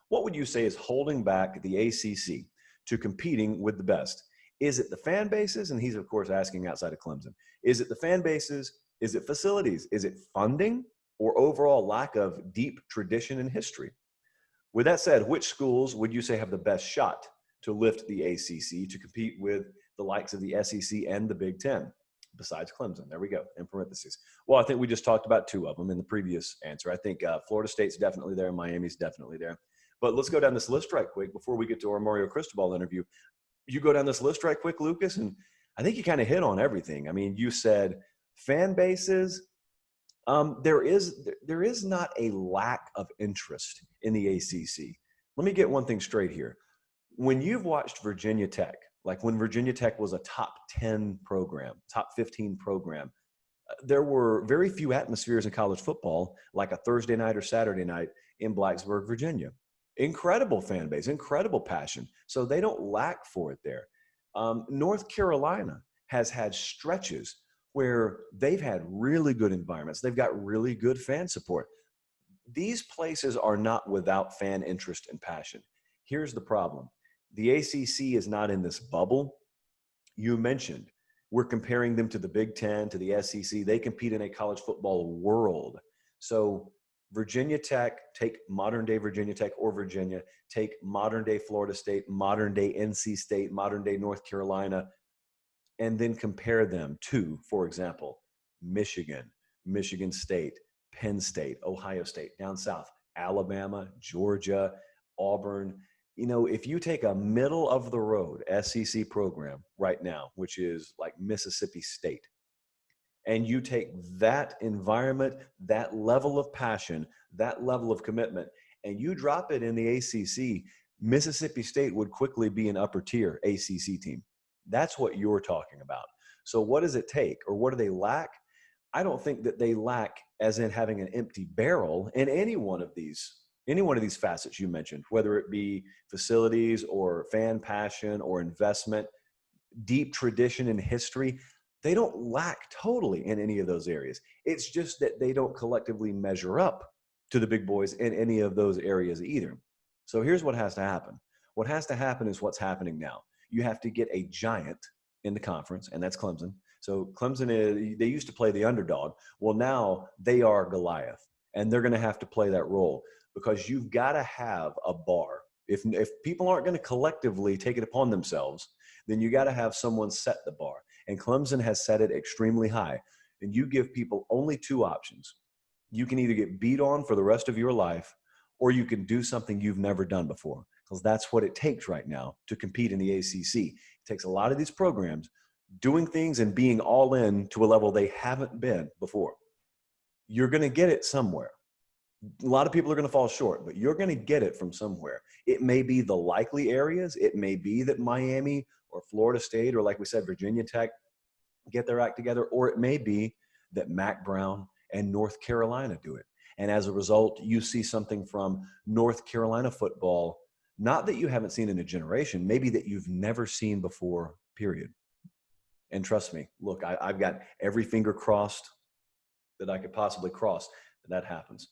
What would you say is holding back the ACC to competing with the best? Is it the fan bases? And he's, of course, asking outside of Clemson. Is it the fan bases? Is it facilities? Is it funding or overall lack of deep tradition and history? With that said, which schools would you say have the best shot to lift the ACC to compete with the likes of the SEC and the Big Ten? Besides Clemson, there we go, in parentheses. Well, I think we just talked about two of them in the previous answer. I think Florida State's definitely there. Miami's definitely there. But let's go down this list right quick before we get to our Mario Cristobal interview. You go down this list right quick, Lucas, and I think you kind of hit on everything. I mean, you said fan bases. There is not a lack of interest in the ACC. Let me get one thing straight here. When you've watched Virginia Tech, like when Virginia Tech was a top 10 program, top 15 program, there were very few atmospheres in college football like a Thursday night or Saturday night in Blacksburg, Virginia. Incredible fan base, incredible passion. So they don't lack for it there. North Carolina has had stretches where they've had really good environments. They've got really good fan support. These places are not without fan interest and passion. Here's the problem. The ACC is not in this bubble. You mentioned we're comparing them to the Big Ten, to the SEC. They compete in a college football world. So Virginia Tech, take modern day Virginia Tech or Virginia, take modern day Florida State, modern day NC State, modern day North Carolina, and then compare them to, for example, Michigan, Michigan State, Penn State, Ohio State, down south, Alabama, Georgia, Auburn. You know, if you take a middle of the road SEC program right now, which is like Mississippi State, and you take that environment, that level of passion, that level of commitment, and you drop it in the ACC, Mississippi State would quickly be an upper tier ACC team. That's what you're talking about. So what does it take, or what do they lack? I don't think that they lack as in having an empty barrel in any one of these facets you mentioned, whether it be facilities or fan passion or investment, deep tradition and history. They don't lack totally in any of those areas. It's just that they don't collectively measure up to the big boys in any of those areas either. So here's what has to happen. What has to happen is what's happening now. You have to get a giant in the conference, and that's Clemson. So Clemson they used to play the underdog. Well, now they are Goliath, and they're going to have to play that role because you've got to have a bar. If people aren't going to collectively take it upon themselves, then you got to have someone set the bar. And Clemson has set it extremely high. And you give people only two options. You can either get beat on for the rest of your life, or you can do something you've never done before, because that's what it takes right now to compete in the ACC. It takes a lot of these programs doing things and being all in to a level they haven't been before. You're going to get it somewhere. A lot of people are going to fall short, but you're going to get it from somewhere. It may be the likely areas. It may be that Miami or Florida State, or like we said, Virginia Tech get their act together, or it may be that Mac Brown and North Carolina do it. And as a result, you see something from North Carolina football, not that you haven't seen in a generation, maybe that you've never seen before, period. And trust me, look, I've got every finger crossed that I could possibly cross that happens.